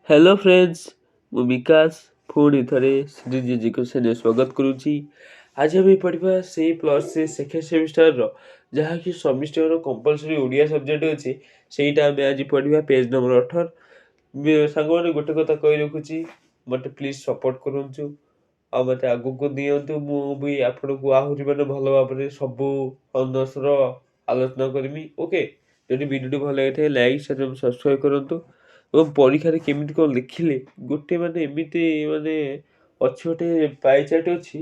Hello friends, ମୁଁ ବିକାଶ ପୁଣି ଥରେ ସିରିଜ୍ ଏଜୁକେସନରେ ସ୍ୱାଗତ କରୁଛି। ଆଜି ଆମେ ପଢ଼ିବା ସେଇ +3 ସେକେଣ୍ଡ ସେମିଷ୍ଟାରର ଯାହାକି ସମସ୍ତଙ୍କର କମ୍ପଲସରି ଓଡ଼ିଆ ସବଜେକ୍ଟ ଅଛି। ସେଇଟା ଆମେ ଆଜି ପଢ଼ିବା ପେଜ୍ ନମ୍ବର 18। ସାଙ୍ଗମାନେ ଗୋଟେ କଥା କହି ରଖୁଛି, ମୋତେ ପ୍ଲିଜ୍ ସପୋର୍ଟ କରନ୍ତୁ ଆଉ ମୋତେ ଆଗକୁ ଦିଅନ୍ତୁ। ମୁଁ ବି ଆପଣଙ୍କୁ ଆହୁରି ଭଲ ଭାବରେ ସବୁ ଅନର୍ସର ଆଲୋଚନା କରିବି। ଓକେ, ଯଦି ଭିଡ଼ିଓଟି ଭଲ ଲାଗିଥାଏ ଲାଇକ୍ ସେୟାର ଏବଂ ସବସ୍କ୍ରାଇବ୍ କରନ୍ତୁ। ଏବଂ ପରୀକ୍ଷାରେ କେମିତି କ'ଣ ଲେଖିଲେ ଗୋଟେ ଏମିତି ଅଛି, ଗୋଟେ ପାଇଚାର୍ଟ ଅଛି,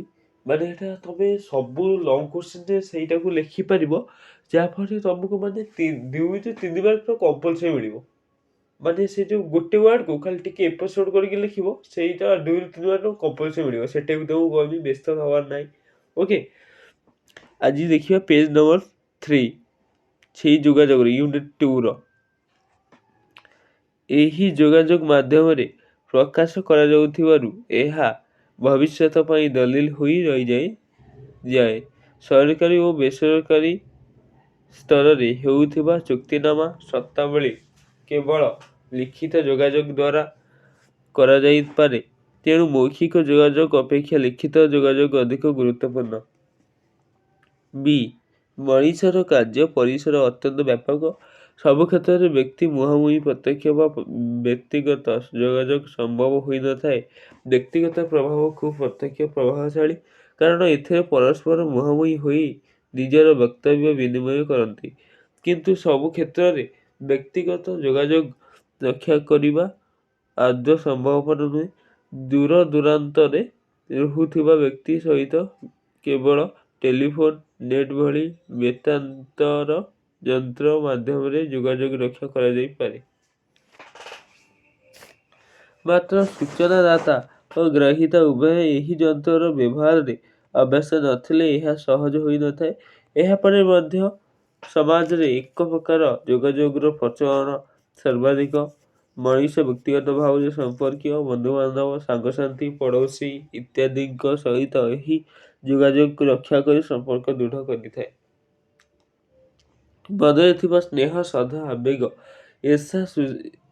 ଏଇଟା ତମେ ସବୁ ଲଙ୍ଗ୍ କୋଶ୍ଚିନ୍ରେ ସେଇଟାକୁ ଲେଖିପାରିବ, ଯାହାଫଳରେ ତମକୁ 2 ରୁ 3 ମାର୍କ କମ୍ପଲସରି ମିଳିବ। ସେ ଯେଉଁ ଗୋଟେ ୱାର୍ଡ଼କୁ ଖାଲି ଟିକେ ଏପଟ ସେପଟ କରିକି ଲେଖିବ, ସେଇଟା 2 ରୁ 3 ମାର୍କ କମ୍ପଲସରି ମିଳିବ। ସେଇଟା ବି ତମକୁ କହିବି, ବ୍ୟସ୍ତ ହେବାର ନାହିଁ। ଓକେ, ଆଜି ଦେଖିବା ପେଜ୍ ନମ୍ବର 3 ସେଇ ଯୋଗାଯୋଗରେ ୟୁନିଟ୍ 2ର। ଏହି ଯୋଗାଯୋଗ ମାଧ୍ୟମରେ ପ୍ରକାଶ କରାଯାଉଥିବାରୁ ଏହା ଭବିଷ୍ୟତ ପାଇଁ ଦଲିଲ ହୋଇ ରହିଯାଏ। ସରକାରୀ ଓ ବେସରକାରୀ ସ୍ତରରେ ହେଉଥିବା ଚୁକ୍ତିନାମା ସର୍ତ୍ତାବଳୀ କେବଳ ଲିଖିତ ଯୋଗାଯୋଗ ଦ୍ୱାରା କରାଯାଇପାରେ, ତେଣୁ ମୌଖିକ ଯୋଗାଯୋଗ ଅପେକ୍ଷା ଲିଖିତ ଯୋଗାଯୋଗ ଅଧିକ ଗୁରୁତ୍ୱପୂର୍ଣ୍ଣ। ବି. ମଣିଷର କାର୍ଯ୍ୟ ପରିସର ଅତ୍ୟନ୍ତ ବ୍ୟାପକ। ସବୁ କ୍ଷେତ୍ରରେ ବ୍ୟକ୍ତି ମୁହାଁମୁହିଁ ପ୍ରତ୍ୟକ୍ଷ ବା ବ୍ୟକ୍ତିଗତ ଯୋଗାଯୋଗ ସମ୍ଭବ ହୋଇନଥାଏ। ବ୍ୟକ୍ତିଗତ ପ୍ରଭାବ ଖୁବ୍ ପ୍ରତ୍ୟକ୍ଷ ପ୍ରଭାବଶାଳୀ, କାରଣ ଏଥିରେ ପରସ୍ପର ମୁହାଁମୁହିଁ ହୋଇ ନିଜର ବକ୍ତବ୍ୟ ବିନିମୟ କରନ୍ତି। କିନ୍ତୁ ସବୁ କ୍ଷେତ୍ରରେ ବ୍ୟକ୍ତିଗତ ଯୋଗାଯୋଗ ରକ୍ଷା କରିବା ଆଦୌ ସମ୍ଭବପର ନୁହେଁ। ଦୂରଦୂରାନ୍ତରେ ରହୁଥିବା ବ୍ୟକ୍ତି ସହିତ କେବଳ ଟେଲିଫୋନ୍, ନେଟ୍ ଭଳି ବେତାନ୍ତର ଯନ୍ତ୍ର ମାଧ୍ୟମରେ ଯୋଗାଯୋଗ ରକ୍ଷା କରାଯାଇପାରେ। ମାତ୍ର ସୂଚନାଦାତା ଓ ଗ୍ରହୀତା ଉଭୟ ଏହି ଯନ୍ତ୍ରର ବ୍ୟବହାରରେ ଅଭ୍ୟସ୍ତ ନଥିଲେ ଏହା ସହଜ ହୋଇନଥାଏ। ଏହାପରେ ମଧ୍ୟ ସମାଜରେ ଏକ ପ୍ରକାର ଯୋଗାଯୋଗର ପ୍ରଚଳନ ସର୍ବାଧିକ। ମଣିଷ ବ୍ୟକ୍ତିଗତ ଭାବରେ ସମ୍ପର୍କୀୟ, ବନ୍ଧୁବାନ୍ଧବ, ସାଙ୍ଗସାଥୀ, ପଡ଼ୋଶୀ ଇତ୍ୟାଦିଙ୍କ ସହିତ ଏହି ଯୋଗାଯୋଗକୁ ରକ୍ଷା କରି ସମ୍ପର୍କ ଦୃଢ଼ କରିଥାଏ। ମନରେ ଥିବା ସ୍ନେହ, ଶ୍ରଦ୍ଧା, ଆବେଗ, ଈର୍ଷା,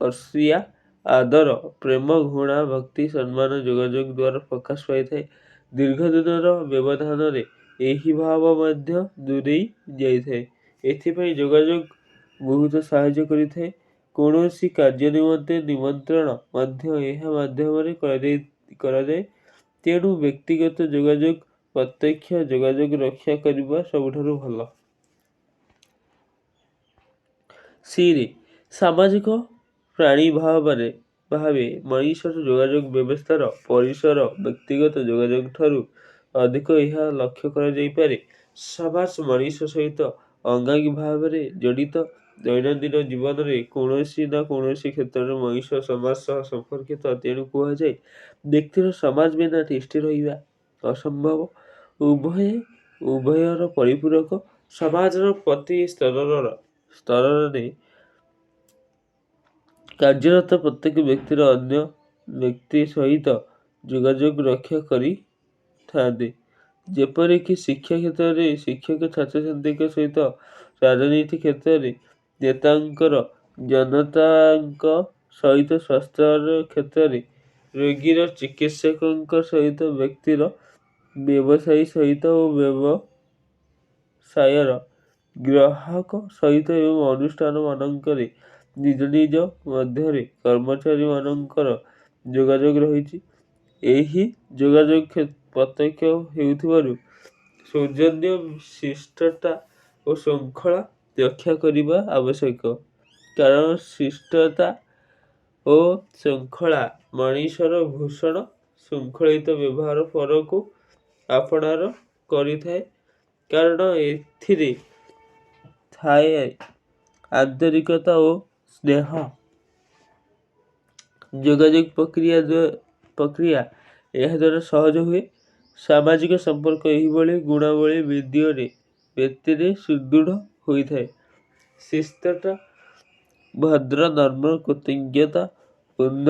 ଅସୂୟା, ଆଦର, ପ୍ରେମ, ଘୃଣା, ଭକ୍ତି, ସମ୍ମାନ ଯୋଗାଯୋଗ ଦ୍ୱାରା ପ୍ରକାଶ ପାଇଥାଏ। ଦୀର୍ଘଦିନର ବ୍ୟବଧାନରେ ଏହି ଭାବ ମଧ୍ୟ ଦୂରେଇ ଯାଇଥାଏ। ଏଥିପାଇଁ ଯୋଗାଯୋଗ ବହୁତ ସାହାଯ୍ୟ କରିଥାଏ। କୌଣସି କାର୍ଯ୍ୟ ନିମନ୍ତେ ନିମନ୍ତ୍ରଣ ମଧ୍ୟ ଏହା ମାଧ୍ୟମରେ କରାଯାଏ। ତେଣୁ ବ୍ୟକ୍ତିଗତ ଯୋଗାଯୋଗ ପ୍ରତ୍ୟକ୍ଷ ଯୋଗାଯୋଗ ରକ୍ଷା କରିବା ସବୁଠାରୁ ଭଲ। ସି. ସାମାଜିକ ପ୍ରାଣୀ ଭାବେ ମଣିଷର ଯୋଗାଯୋଗ ବ୍ୟବସ୍ଥାର ପରିସର ବ୍ୟକ୍ତିଗତ ଯୋଗାଯୋଗଠାରୁ ଅଧିକ ଏହା ଲକ୍ଷ୍ୟ କରାଯାଇପାରେ। ସମାଜ ମଣିଷ ସହିତ ଅଙ୍ଗାଙ୍ଗୀ ଭାବରେ ଜଡ଼ିତ। ଦୈନନ୍ଦିନ ଜୀବନରେ କୌଣସି ନା କୌଣସି କ୍ଷେତ୍ରରେ ମଣିଷ ସମାଜ ସହ ସମ୍ପର୍କିତ। ତେଣୁ କୁହାଯାଏ, ବ୍ୟକ୍ତିର ସମାଜ ବିନା ତିଷ୍ଠି ରହିବା ଅସମ୍ଭବ। ଉଭୟର ପରିପୂରକ। ସମାଜର ପ୍ରତି ସ୍ତରରେ କାର୍ଯ୍ୟରତ ପ୍ରତ୍ୟେକ ବ୍ୟକ୍ତି ଅନ୍ୟ ବ୍ୟକ୍ତି ସହିତ ଯୋଗାଯୋଗ ରକ୍ଷା କରିଥାନ୍ତି। ଯେପରିକି ଶିକ୍ଷା କ୍ଷେତ୍ରରେ ଶିକ୍ଷକ ଛାତ୍ରଛାତ୍ରୀଙ୍କ ସହିତ, ରାଜନୀତି କ୍ଷେତ୍ରରେ ନେତାଙ୍କର ଜନତାଙ୍କ ସହିତ, ସ୍ୱାସ୍ଥ୍ୟ କ୍ଷେତ୍ରରେ ରୋଗୀର ଚିକିତ୍ସକଙ୍କ ସହିତ, ବ୍ୟକ୍ତିର ବ୍ୟବସାୟୀ ସହିତ ଓ ବ୍ୟବସାୟର ଗ୍ରାହକ ସହିତ ଏବଂ ଅନୁଷ୍ଠାନମାନଙ୍କରେ ନିଜ ନିଜ ମଧ୍ୟରେ କର୍ମଚାରୀମାନଙ୍କର ଯୋଗାଯୋଗ ରହିଛି। ଏହି ଯୋଗାଯୋଗ ପ୍ରତ୍ୟକ୍ଷ ହେଉଥିବାରୁ ସୌଜନ୍ୟ, ଶିଷ୍ଟତା ଓ ଶୃଙ୍ଖଳା ରକ୍ଷା କରିବା ଆବଶ୍ୟକ, କାରଣ ଶିଷ୍ଟତା ଓ ଶୃଙ୍ଖଳା ମଣିଷର ଭୂଷଣ। ଶୃଙ୍ଖଳିତ ବ୍ୟବହାର ପରକୁ ଆପଣାର କରିଥାଏ, କାରଣ ଏଥିରେ ଥାଏ ଆନ୍ତରିକତା ଓ ସ୍ନେହ। ଯୋଗାଯୋଗ ପ୍ରକ୍ରିୟା ଏହାଦ୍ୱାରା ସହଜ ହୁଏ। ସାମାଜିକ ସମ୍ପର୍କ ଏହିଭଳି ଗୁଣାବଳୀ ଭିତ୍ତିରେ ସୁଦୃଢ଼ ହୋଇଥାଏ। ଶିଷ୍ଟତା, ଭଦ୍ର, ନମ୍ର, କୃତଜ୍ଞତା ପୂର୍ଣ୍ଣ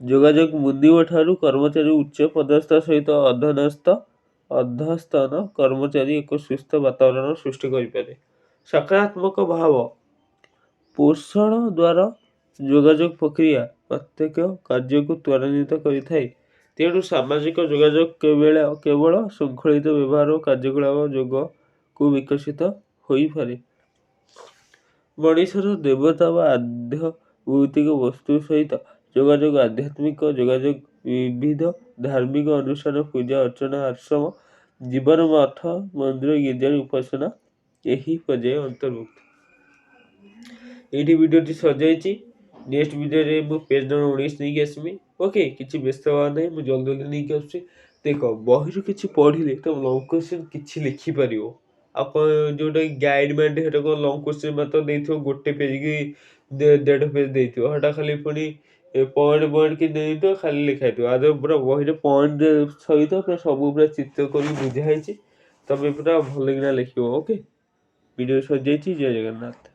ଯୋଗାଯୋଗ ମୁନିମଠାରୁ କର୍ମଚାରୀ ଉଚ୍ଚ ପଦସ୍ଥ ସହିତ ଅଧସ୍ତନ କର୍ମଚାରୀ ଏକ ସୁସ୍ଥ ବାତାବରଣ ସୃଷ୍ଟି କରିପାରେ। ସକାରାତ୍ମକ ଭାବ ପୋଷଣ ଦ୍ୱାରା ଯୋଗାଯୋଗ ପ୍ରକ୍ରିୟା ପ୍ରତ୍ୟେକ କାର୍ଯ୍ୟକୁ ତ୍ୱରାନ୍ୱିତ କରିଥାଏ। ତେଣୁ ସାମାଜିକ ଯୋଗାଯୋଗ କେବଳ ଶୃଙ୍ଖଳିତ ବ୍ୟବହାର ଓ କାର୍ଯ୍ୟକଳାପ ଯୋଗକୁ ବିକଶିତ ହୋଇପାରେ। ମଣିଷର ଦେବତା ବା ଆଧ୍ୟ ଭୌତିକ ବସ୍ତୁ ସହିତ ଯୋଗାଯୋଗ, ଆଧ୍ୟାତ୍ମିକ ଯୋଗାଯୋଗ, ବିବିଧ ଧାର୍ମିକ ଅନୁଷ୍ଠାନ, ପୂଜା ଅର୍ଚ୍ଚନା, ଆଶ୍ରମ ଜୀବନ, ମଠ ମନ୍ଦିର, ଗିର୍ଜାରେ ଉପାସନା ଏହି ପର୍ଯ୍ୟାୟ ଅନ୍ତର୍ଭୁକ୍ତ। ଏଇଠି ଭିଡ଼ିଓଟି ସଜାଇଛି। ନେକ୍ସଟ ଭିଡ଼ିଓରେ ମୁଁ ପେଜ୍ ନମ୍ବର 19 ନେଇକି ଆସିବି। ଓକେ, କିଛି ବ୍ୟସ୍ତ ହେବାର ନାହିଁ, ମୁଁ ଜଲ୍ଦି ଜଲ୍ଦି ନେଇକି ଆସୁଛି। ଦେଖ, ବହିରୁ କିଛି ପଢ଼ିଲେ ତ ଲଙ୍ଗ କ୍ୱେଶ୍ଚିନ୍ କିଛି ଲେଖିପାରିବ। ଆଉ କ'ଣ ଯେଉଁଟା ଗାଇଡ଼ ମାଇଣ୍ଡ ସେଇଟା କ'ଣ ଲଙ୍ଗ କ୍ୱେଶ୍ଚିନ୍ ମାତ୍ର ଦେଇଥିବ, ଗୋଟେ ପେଜ୍ କି 1.5 ପେଜ୍ ଦେଇଥିବ, ସେଇଟା ଖାଲି ପୁଣି ପଏଣ୍ଟ କି ଦେଇଥିବ, ଖାଲି ଲେଖା ହେଇଥିବ। ଆଉ ପୁରା ବହିରେ ପଏଣ୍ଟ ସହିତ ପୁରା ସବୁ ପୁରା ଚିତ୍ର କରିକି ବୁଝା ହେଇଛି, ତମେ ପୁରା ଭଲକିନା ଲେଖିବ। ଓକେ, ଭିଡ଼ିଓ ସରିଯାଇଛି। ଜୟ ଜଗନ୍ନାଥ।